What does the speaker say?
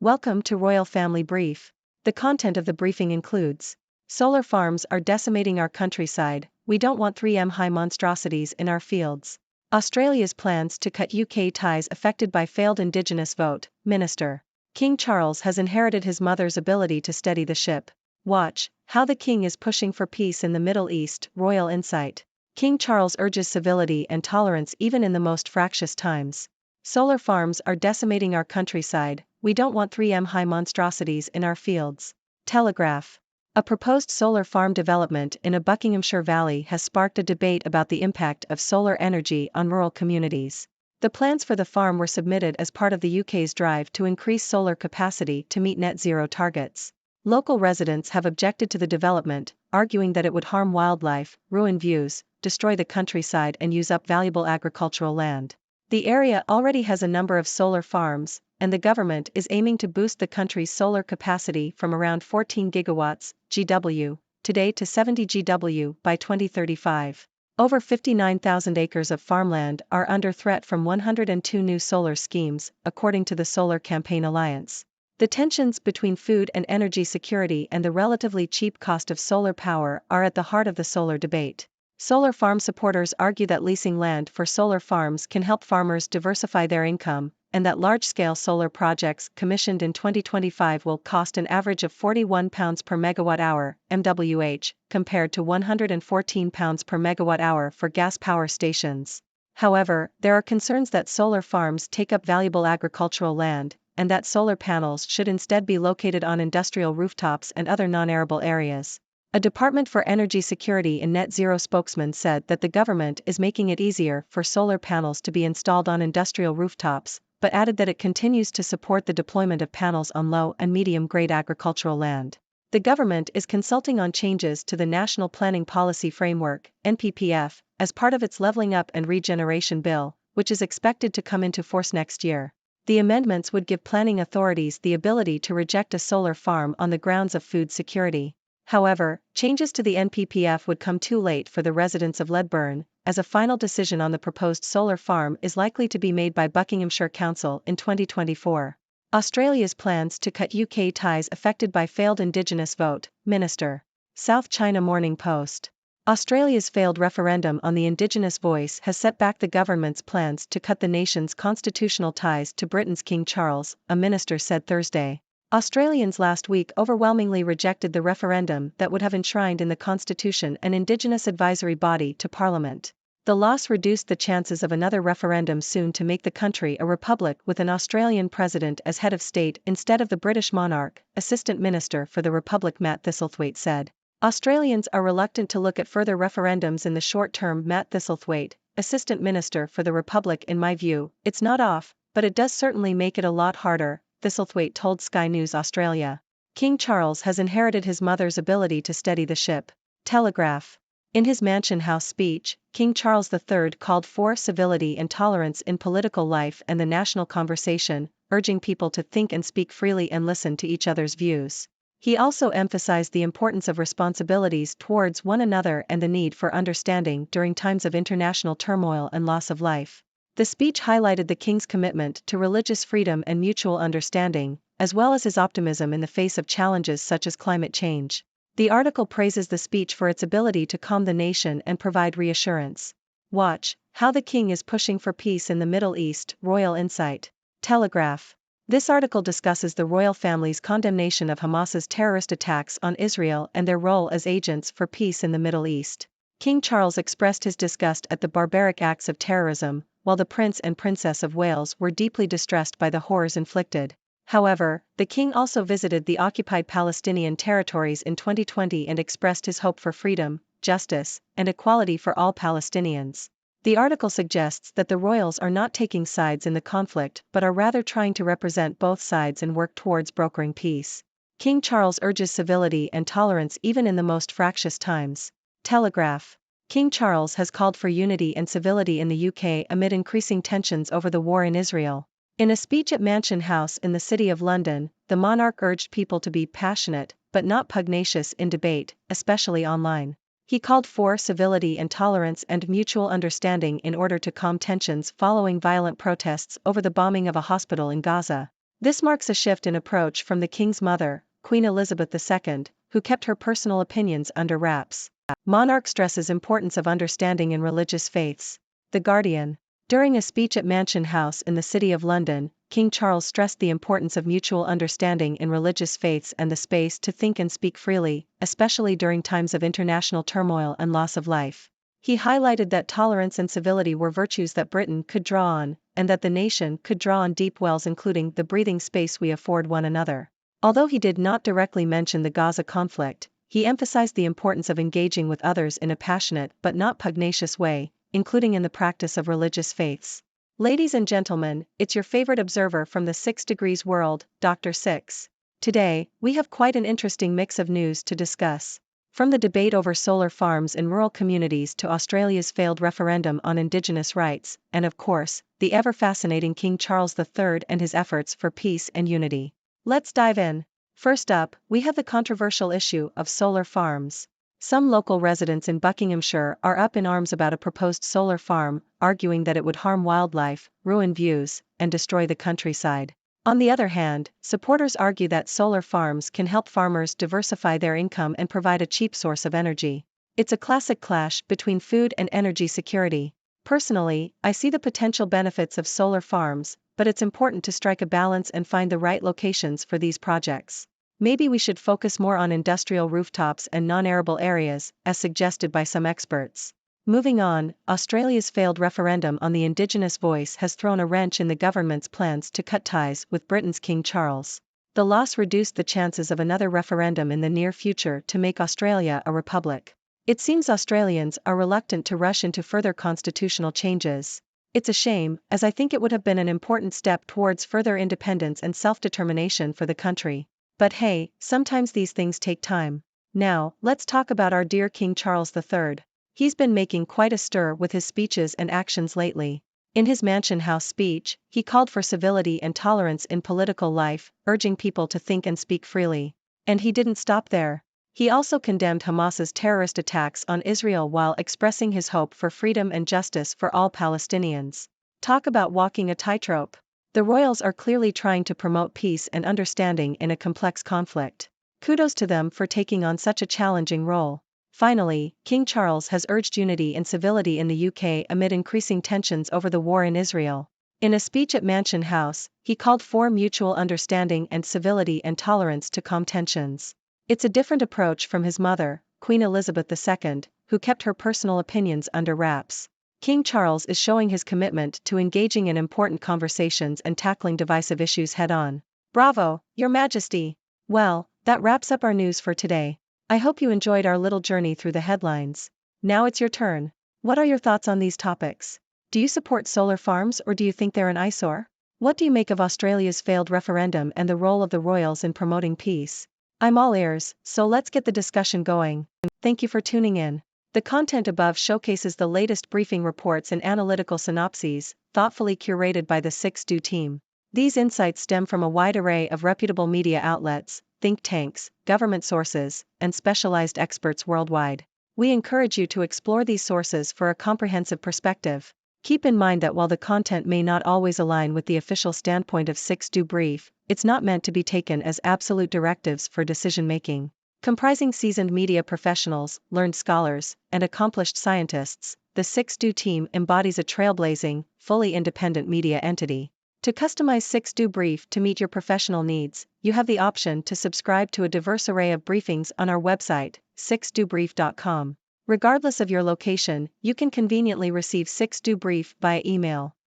Welcome to Royal Family Brief. The content of the briefing includes: solar farms are decimating our countryside, we don't want 3M high monstrosities in our fields. Australia's plans to cut UK ties affected by failed Indigenous vote, Minister. King Charles has inherited his mother's ability to steady the ship. Watch how the King is pushing for peace in the Middle East, Royal Insight. King Charles urges civility and tolerance even in the most fractious times. Solar farms are decimating our countryside, we don't want 3M high monstrosities in our fields. Telegraph. A proposed solar farm development in a Buckinghamshire valley has sparked a debate about the impact of solar energy on rural communities. The plans for the farm were submitted as part of the UK's drive to increase solar capacity to meet net zero targets. Local residents have objected to the development, arguing that it would harm wildlife, ruin views, destroy the countryside and use up valuable agricultural land. The area already has a number of solar farms, and the government is aiming to boost the country's solar capacity from around 14 gigawatts (GW) today to 70 GW by 2035. Over 59,000 acres of farmland are under threat from 102 new solar schemes, according to the Solar Campaign Alliance. The tensions between food and energy security and the relatively cheap cost of solar power are at the heart of the solar debate. Solar farm supporters argue that leasing land for solar farms can help farmers diversify their income, and that large-scale solar projects commissioned in 2025 will cost an average of £41 per megawatt-hour, MWH, compared to £114 per megawatt-hour for gas power stations. However, there are concerns that solar farms take up valuable agricultural land, and that solar panels should instead be located on industrial rooftops and other non-arable areas. A Department for Energy Security and Net Zero spokesman said that the government is making it easier for solar panels to be installed on industrial rooftops, but added that it continues to support the deployment of panels on low and medium-grade agricultural land. The government is consulting on changes to the National Planning Policy Framework, NPPF, as part of its Levelling Up and Regeneration Bill, which is expected to come into force next year. The amendments would give planning authorities the ability to reject a solar farm on the grounds of food security. However, changes to the NPPF would come too late for the residents of Ledburn, as a final decision on the proposed solar farm is likely to be made by Buckinghamshire Council in 2024. Australia's plans to cut UK ties affected by failed Indigenous vote, Minister. South China Morning Post. Australia's failed referendum on the Indigenous voice has set back the government's plans to cut the nation's constitutional ties to Britain's King Charles, a minister said Thursday. Australians last week overwhelmingly rejected the referendum that would have enshrined in the Constitution an Indigenous advisory body to Parliament. The loss reduced the chances of another referendum soon to make the country a republic with an Australian president as head of state instead of the British monarch, Assistant Minister for the Republic Matt Thistlethwaite said. Australians are reluctant to look at further referendums in the short term. Matt Thistlethwaite, Assistant Minister for the Republic. In my view, it's not off, but it does certainly make it a lot harder, Thistlethwaite told Sky News Australia. King Charles has inherited his mother's ability to steady the ship. Telegraph. In his Mansion House speech, King Charles III called for civility and tolerance in political life and the national conversation, urging people to think and speak freely and listen to each other's views. He also emphasized the importance of responsibilities towards one another and the need for understanding during times of international turmoil and loss of life. The speech highlighted the King's commitment to religious freedom and mutual understanding, as well as his optimism in the face of challenges such as climate change. The article praises the speech for its ability to calm the nation and provide reassurance. Watch how the King is pushing for peace in the Middle East, Royal Insight. Telegraph. This article discusses the royal family's condemnation of Hamas's terrorist attacks on Israel and their role as agents for peace in the Middle East. King Charles expressed his disgust at the barbaric acts of terrorism, while the Prince and Princess of Wales were deeply distressed by the horrors inflicted. However, the King also visited the occupied Palestinian territories in 2020 and expressed his hope for freedom, justice, and equality for all Palestinians. The article suggests that the royals are not taking sides in the conflict but are rather trying to represent both sides and work towards brokering peace. King Charles urges civility and tolerance even in the most fractious times. Telegraph. King Charles has called for unity and civility in the UK amid increasing tensions over the war in Israel. In a speech at Mansion House in the City of London, the monarch urged people to be passionate, but not pugnacious in debate, especially online. He called for civility and tolerance and mutual understanding in order to calm tensions following violent protests over the bombing of a hospital in Gaza. This marks a shift in approach from the king's mother, Queen Elizabeth II, who kept her personal opinions under wraps. Monarch stresses importance of understanding in religious faiths. The Guardian. During a speech at Mansion House in the City of London, King Charles stressed the importance of mutual understanding in religious faiths and the space to think and speak freely, especially during times of international turmoil and loss of life. He highlighted that tolerance and civility were virtues that Britain could draw on, and that the nation could draw on deep wells, including the breathing space we afford one another. Although he did not directly mention the Gaza conflict, he emphasized the importance of engaging with others in a passionate but not pugnacious way, including in the practice of religious faiths. Ladies and gentlemen, it's your favorite observer from the 6 Degrees world, Dr. Six. Today, we have quite an interesting mix of news to discuss. From the debate over solar farms in rural communities to Australia's failed referendum on Indigenous rights, and of course, the ever-fascinating King Charles III and his efforts for peace and unity. Let's dive in. First up, we have the controversial issue of solar farms. Some local residents in Buckinghamshire are up in arms about a proposed solar farm, arguing that it would harm wildlife, ruin views, and destroy the countryside. On the other hand, supporters argue that solar farms can help farmers diversify their income and provide a cheap source of energy. It's a classic clash between food and energy security. Personally, I see the potential benefits of solar farms, but it's important to strike a balance and find the right locations for these projects. Maybe we should focus more on industrial rooftops and non-arable areas, as suggested by some experts. Moving on, Australia's failed referendum on the Indigenous voice has thrown a wrench in the government's plans to cut ties with Britain's King Charles. The loss reduced the chances of another referendum in the near future to make Australia a republic. It seems Australians are reluctant to rush into further constitutional changes. It's a shame, as I think it would have been an important step towards further independence and self-determination for the country. But hey, sometimes these things take time. Now, let's talk about our dear King Charles III. He's been making quite a stir with his speeches and actions lately. In his Mansion House speech, he called for civility and tolerance in political life, urging people to think and speak freely. And he didn't stop there. He also condemned Hamas's terrorist attacks on Israel while expressing his hope for freedom and justice for all Palestinians. Talk about walking a tightrope. The royals are clearly trying to promote peace and understanding in a complex conflict. Kudos to them for taking on such a challenging role. Finally, King Charles has urged unity and civility in the UK amid increasing tensions over the war in Israel. In a speech at Mansion House, he called for mutual understanding and civility and tolerance to calm tensions. It's a different approach from his mother, Queen Elizabeth II, who kept her personal opinions under wraps. King Charles is showing his commitment to engaging in important conversations and tackling divisive issues head-on. Bravo, Your Majesty! Well, that wraps up our news for today. I hope you enjoyed our little journey through the headlines. Now it's your turn. What are your thoughts on these topics? Do you support solar farms or do you think they're an eyesore? What do you make of Australia's failed referendum and the role of the royals in promoting peace? I'm all ears, so let's get the discussion going. Thank you for tuning in. The content above showcases the latest briefing reports and analytical synopses, thoughtfully curated by the 6Do team. These insights stem from a wide array of reputable media outlets, think tanks, government sources, and specialized experts worldwide. We encourage you to explore these sources for a comprehensive perspective. Keep in mind that while the content may not always align with the official standpoint of 6Do Brief, it's not meant to be taken as absolute directives for decision-making. Comprising seasoned media professionals, learned scholars, and accomplished scientists, the 6Do team embodies a trailblazing, fully independent media entity. To customize 6Do Brief to meet your professional needs, you have the option to subscribe to a diverse array of briefings on our website, 6dobrief.com. Regardless of your location, you can conveniently receive 6Do Brief via email.